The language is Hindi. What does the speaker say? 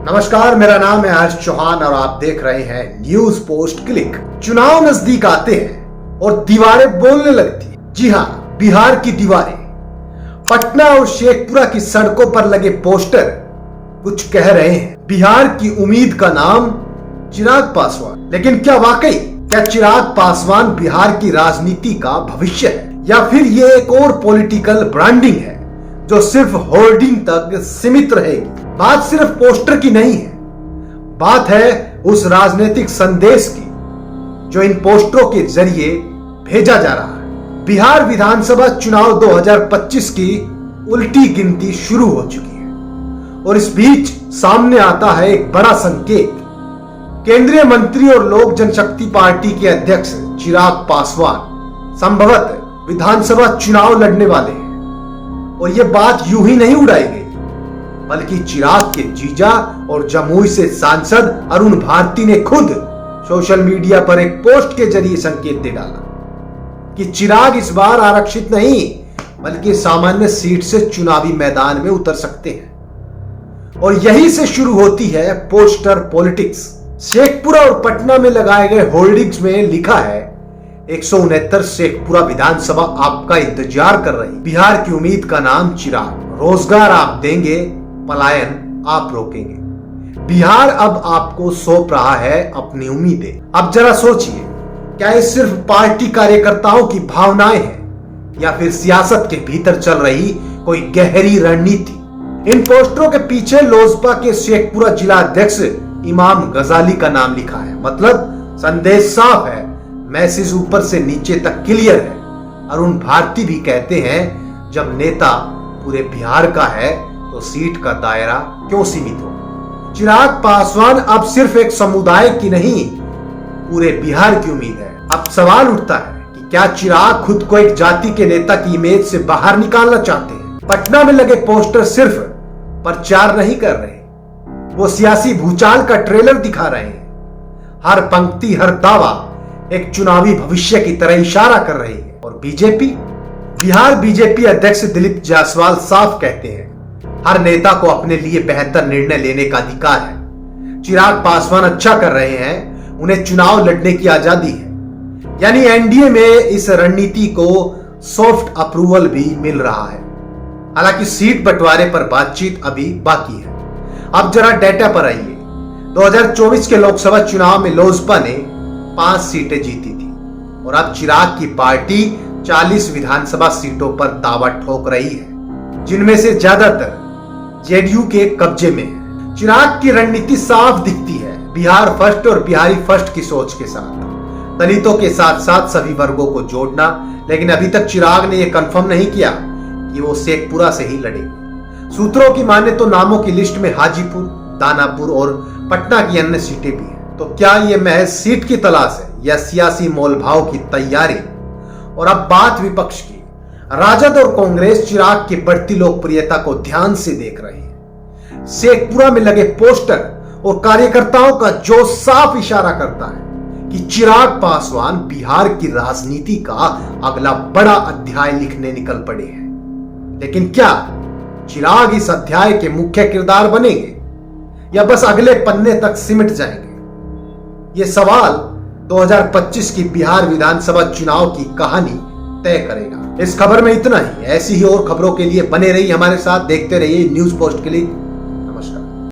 नमस्कार, मेरा नाम है हर्ष चौहान और आप देख रहे हैं न्यूज पोस्ट क्लिक। चुनाव नजदीक आते हैं और दीवारें बोलने लगती हैं। जी हाँ, बिहार की दीवारें। पटना और शेखपुरा की सड़कों पर लगे पोस्टर कुछ कह रहे हैं। बिहार की उम्मीद का नाम चिराग पासवान। लेकिन क्या वाकई चिराग पासवान बिहार की राजनीति का भविष्य है, या फिर ये एक और पॉलिटिकल ब्रांडिंग है जो सिर्फ होर्डिंग तक सीमित रहेगी? बात सिर्फ पोस्टर की नहीं है, बात है उस राजनीतिक संदेश की जो इन पोस्टरों के जरिए भेजा जा रहा है। बिहार विधानसभा चुनाव 2025 की उल्टी गिनती शुरू हो चुकी है और इस बीच सामने आता है एक बड़ा संकेत। केंद्रीय मंत्री और लोक जनशक्ति पार्टी के अध्यक्ष चिराग पासवान संभवतः विधानसभा चुनाव लड़ने वाले हैं। और यह बात यूं ही नहीं उड़ाई गई, बल्कि चिराग के जीजा और जमुई से सांसद अरुण भारती ने खुद सोशल मीडिया पर एक पोस्ट के जरिए संकेत दे डाला कि चिराग इस बार आरक्षित नहीं बल्कि सामान्य सीट से चुनावी मैदान में उतर सकते हैं। और यहीं से शुरू होती है पोस्टर पॉलिटिक्स। शेखपुरा और पटना में लगाए गए होर्डिंग्स में लिखा है 169 शेखपुरा विधानसभा आपका इंतजार कर रही। बिहार की उम्मीद का नाम चिराग। रोजगार आप देंगे, पलायन आप रोकेंगे। बिहार अब आपको सौंप रहा है अपनी उम्मीदें। अब जरा सोचिए, क्या ये सिर्फ पार्टी कार्यकर्ताओं की भावनाएं हैं या फिर सियासत के भीतर चल रही कोई गहरी रणनीति? इन पोस्टरों के पीछे लोजपा के शेखपुरा जिला अध्यक्ष इमाम गजाली का नाम लिखा है। मतलब संदेश साफ है, मैसेज ऊपर से नीचे तक क्लियर है। अरुण भारती भी कहते हैं, जब नेता पूरे बिहार का है तो सीट का दायरा क्यों सीमित हो? चिराग पासवान अब सिर्फ एक समुदाय की नहीं, पूरे बिहार की उम्मीद है। अब सवाल उठता है कि क्या चिराग खुद को एक जाति के नेता की इमेज से बाहर निकालना चाहते हैं? पटना में लगे पोस्टर सिर्फ प्रचार नहीं कर रहे, वो सियासी भूचाल का ट्रेलर दिखा रहे हैं। हर पंक्ति, हर दावा एक चुनावी भविष्य की तरह इशारा कर रही है। और बीजेपी, बिहार बीजेपी अध्यक्ष दिलीप जायसवाल साफ कहते हैं, हर नेता को अपने लिए बेहतर निर्णय लेने का अधिकार है। चिराग पासवान अच्छा कर रहे हैं, उन्हें चुनाव लड़ने की आजादी है। यानी एनडीए में इस रणनीति को सॉफ्ट अप्रूवल भी मिल रहा है। हालांकि सीट बंटवारे पर बातचीत अभी बाकी है। अब जरा डेटा पर आइए। 2024 के लोकसभा चुनाव में लोजपा ने 5 सीटें जीती थी और अब चिराग की पार्टी 40 विधानसभा सीटों पर दावा ठोक रही है, जिनमें से ज्यादातर जेडीयू के कब्जे में है। चिराग की रणनीति साफ दिखती है, बिहार फर्स्ट और बिहारी फर्स्ट की सोच के साथ दलितों के साथ साथ सभी वर्गों को जोड़ना। लेकिन अभी तक चिराग ने यह कंफर्म नहीं किया कि वो शेखपुरा से ही लड़ेंगे। सूत्रों की माने तो नामों की लिस्ट में हाजीपुर, दानापुर और पटना की अन्य सीटें भी हैं। तो क्या ये महज सीट की तलाश है या सियासी मोलभाव की तैयारी? और अब बात विपक्ष की। राजद और कांग्रेस चिराग की बढ़ती लोकप्रियता को ध्यान से देख रहे हैं। शेखपुरा में लगे पोस्टर और कार्यकर्ताओं का जोश साफ इशारा करता है कि चिराग पासवान बिहार की राजनीति का अगला बड़ा अध्याय लिखने निकल पड़े हैं। लेकिन क्या चिराग इस अध्याय के मुख्य किरदार बनेंगे या बस अगले पन्ने तक सिमट जाएंगे? ये सवाल 2025 की बिहार विधानसभा चुनाव की कहानी तय करेगा। इस खबर में इतना ही। ऐसी ही और खबरों के लिए बने रहिए हमारे साथ, देखते रहिए न्यूज पोस्ट क्लिक।